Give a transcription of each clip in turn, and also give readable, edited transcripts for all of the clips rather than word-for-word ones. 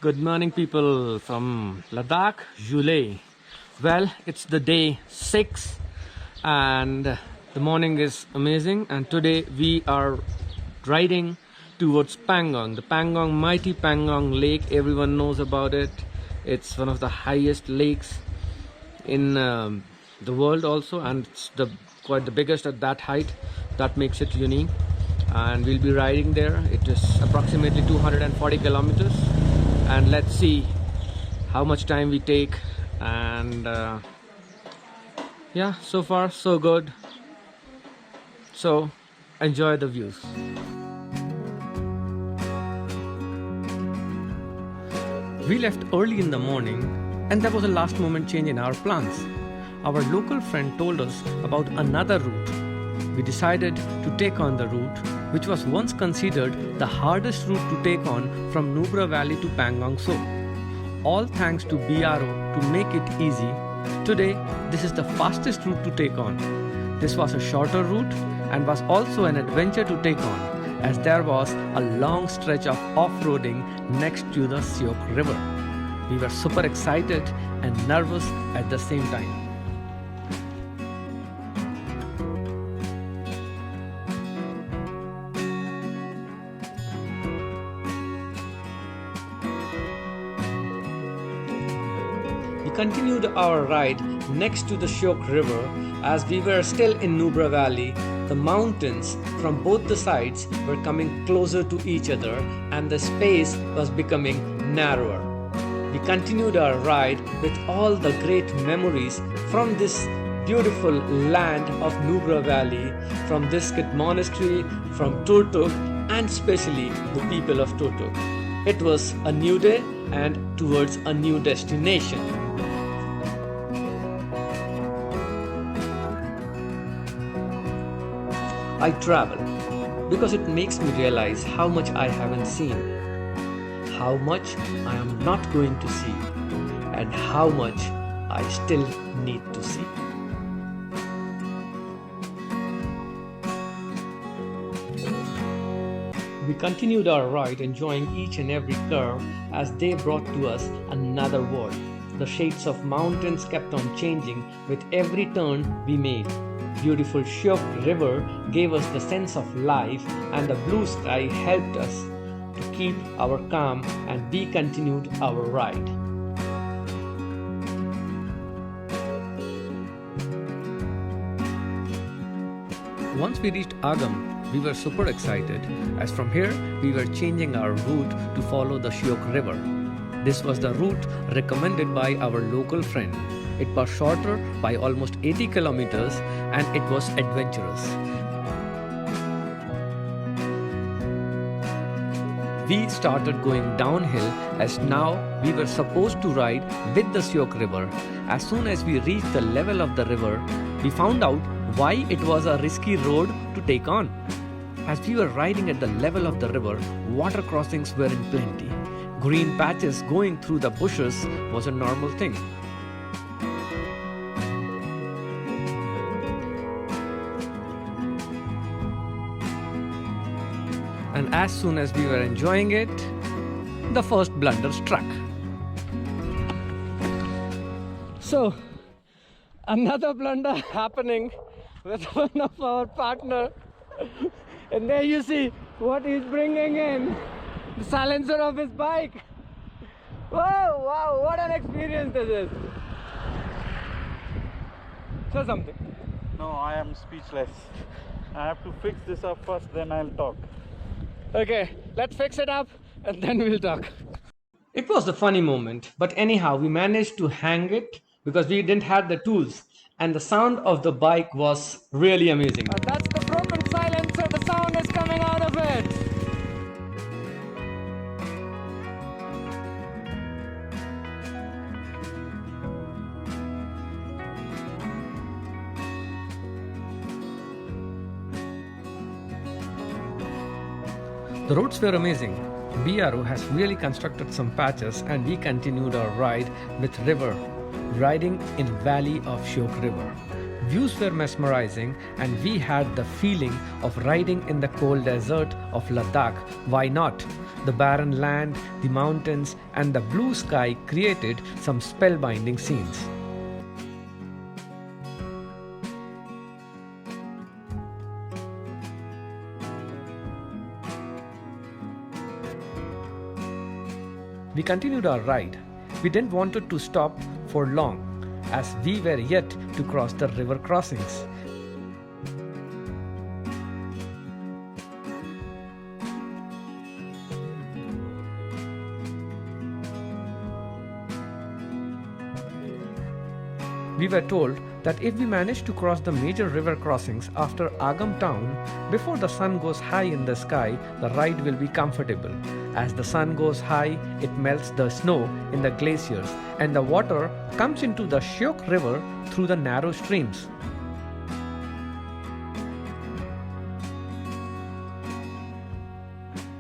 Good morning people from Ladakh, July. Well, it's the day 6 and the morning is amazing, and today we are riding towards Pangong. The Pangong, mighty Pangong lake, everyone knows about it. It's one of the highest lakes in the world also, and it's quite the biggest at that height. That makes it unique, and we'll be riding there. It is approximately 240 kilometers. And let's see how much time we take, and yeah, so far so good, so enjoy the views. We left early in the morning, and there was a last moment change in our plans. Our local friend told us about another route. We decided to take on the route which was once considered the hardest route to take on from Nubra Valley to Pangong So. All thanks to BRO to make it easy. Today, this is the fastest route to take on. This was a shorter route and was also an adventure to take on, as there was a long stretch of off-roading next to the Shyok river. We were super excited and nervous at the same time. Continued our ride next to the Shyok river. As we were still in Nubra Valley, the mountains from both the sides were coming closer to each other and the space was becoming narrower. We continued our ride with all the great memories from this beautiful land of Nubra Valley, from Diskit monastery, from Turtuk, and especially the people of Turtuk. It was a new day and towards a new destination. I travel because it makes me realize how much I haven't seen, how much I am not going to see, and how much I still need to see. We continued our ride, enjoying each and every curve as they brought to us another world. The shades of mountains kept on changing with every turn we made. Beautiful Shyok river gave us the sense of life, and the blue sky helped us to keep our calm, and we continued our ride. Once we reached Agham, we were super excited, as from here we were changing our route to follow the Shyok river. This was the route recommended by our local friend. It was shorter by almost 80 kilometers and it was adventurous. We started going downhill, as now we were supposed to ride with the Shyok river. As soon as we reached the level of the river, we found out why it was a risky road to take on. As we were riding at the level of the river, water crossings were in plenty. Green patches going through the bushes was a normal thing. And as soon as we were enjoying it, the first blunder struck. So, another blunder happening with one of our partner. And there you see what he's bringing in, the silencer of his bike. Whoa, wow, what an experience this is. Say something. No, I am speechless. I have to fix this up first, then I'll talk. Okay, let's fix it up and then we'll talk. It was a funny moment, but anyhow, we managed to hang it because we didn't have the tools, and the sound of the bike was really amazing. That's the broken silencer, the sound is coming out of it. The roads were amazing. BRO has really constructed some patches, and we continued our ride with river, riding in valley of Shyok river. views were mesmerizing and we had the feeling of riding in the cold desert of Ladakh. Why not? The barren land, the mountains and the blue sky created some spellbinding scenes. We continued our ride. We didn't want it to stop for long, as we were yet to cross the river crossings. We were told that if we managed to cross the major river crossings after Agham town before the sun goes high in the sky, the ride will be comfortable. As the sun goes high, it melts the snow in the glaciers and the water comes into the Shyok river through the narrow streams.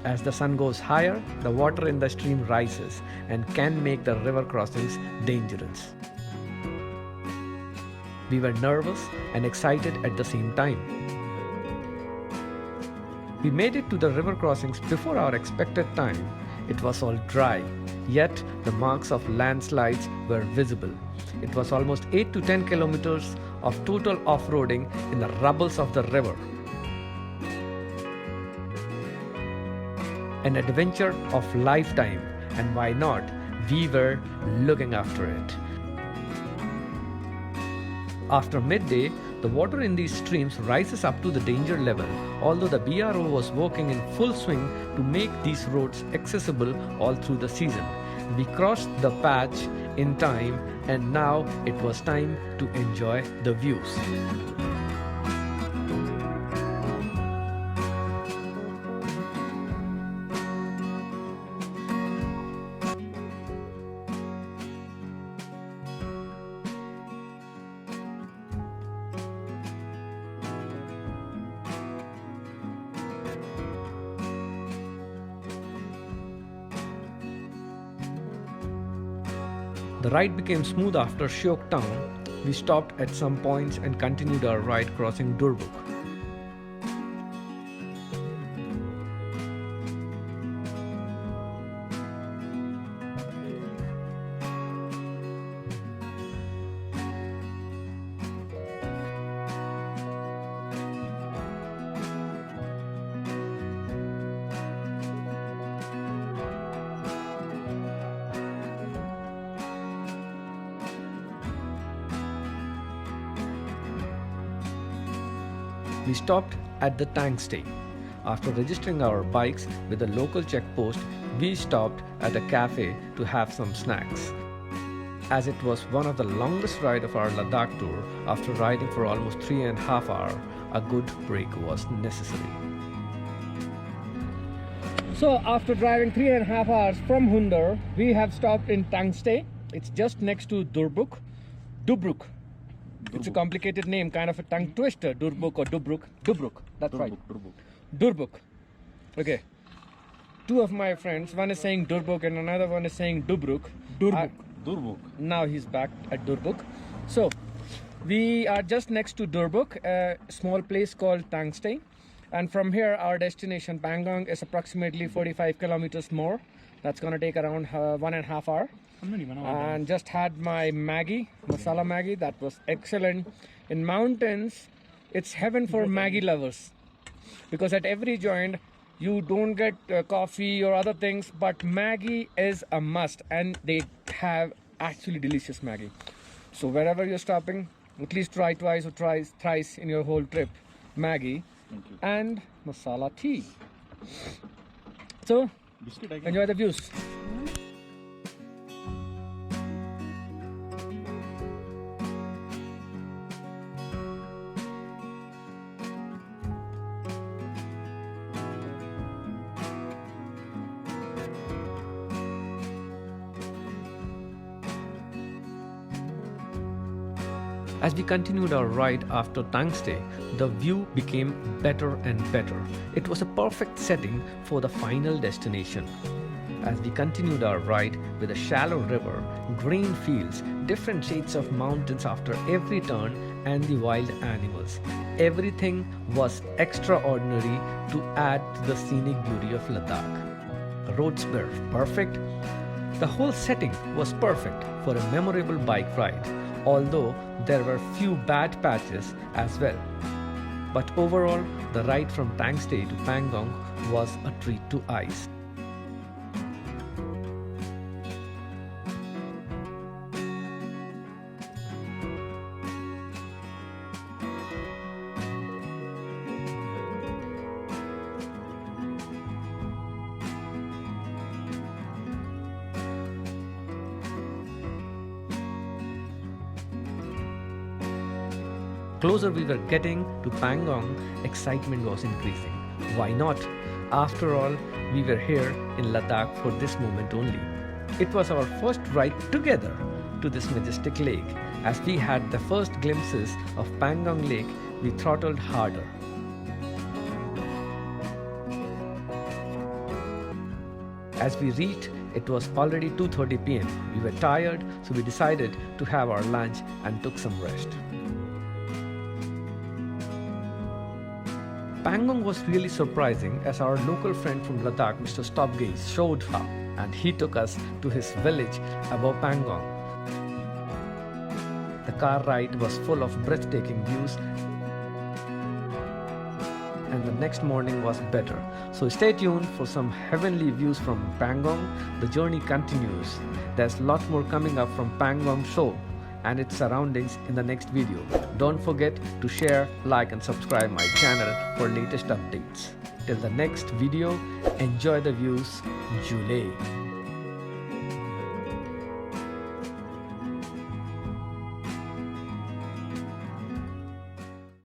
As the sun goes higher, the water in the stream rises and can make the river crossings dangerous. We were nervous and excited at the same time. We made it to the river crossings before our expected time. It was all dry, yet the marks of landslides were visible. It was almost 8 to 10 kilometers of total off-roading in the rubbles of the river. An adventure of lifetime, and why not? We were looking after it. After midday, the water in these streams rises up to the danger level, although the BRO was working in full swing to make these roads accessible all through the season. We crossed the patch in time and now it was time to enjoy the views. The ride became smooth after Shyok town. We stopped at some points and continued our ride crossing Durbuk. We stopped at the Tangtse. After registering our bikes with the local checkpost, we stopped at a cafe to have some snacks. As it was one of the longest rides of our Ladakh tour, after riding for almost 3.5 hours, a good break was necessary. So after driving 3.5 hours from Hunder, we have stopped in Tangtse. It's just next to Durbuk. It's a complicated name, kind of a tongue twister. Durbuk or Dubruk. Dubruk, that's right. Durbuk. Okay. Two of my friends, one is saying Durbuk and another one is saying Dubruk. Durbuk. Now he's back at Durbuk. So, we are just next to Durbuk, a small place called Tangtse. And from here, our destination, Pangong, is approximately 45 kilometers more. That's going to take around 1.5 hours. And just had my Maggie, masala Maggie. That was excellent. In mountains, it's heaven for Maggie lovers, because at every joint you don't get coffee or other things, but Maggie is a must, and they have actually delicious Maggie. So wherever you're stopping, at least try twice or thrice in your whole trip Maggie and masala tea. So enjoy the views. As we continued our ride after Tangtse, the view became better and better. It was a perfect setting for the final destination. As we continued our ride with a shallow river, green fields, different shades of mountains after every turn, and the wild animals. Everything was extraordinary to add to the scenic beauty of Ladakh. Roads were perfect. The whole setting was perfect for a memorable bike ride, although there were few bad patches as well. But overall, the ride from Tangtse to Pangong was a treat to eyes. Closer we were getting to Pangong, excitement was increasing. Why not? After all, we were here in Ladakh for this moment only. It was our first ride together to this majestic lake. As we had the first glimpses of Pangong Lake, we throttled harder. As we reached, it was already 2:30 p.m. We were tired, so we decided to have our lunch and took some rest. Pangong was really surprising as our local friend from Ladakh, Mr. Stopgaze, showed up and he took us to his village above Pangong. The car ride was full of breathtaking views and the next morning was better. So stay tuned for some heavenly views from Pangong. The journey continues. There's lots more coming up from Pangong Show and its surroundings in the next video. Don't forget to share, like and subscribe my channel for latest updates. Till the next video, enjoy the views. Jule.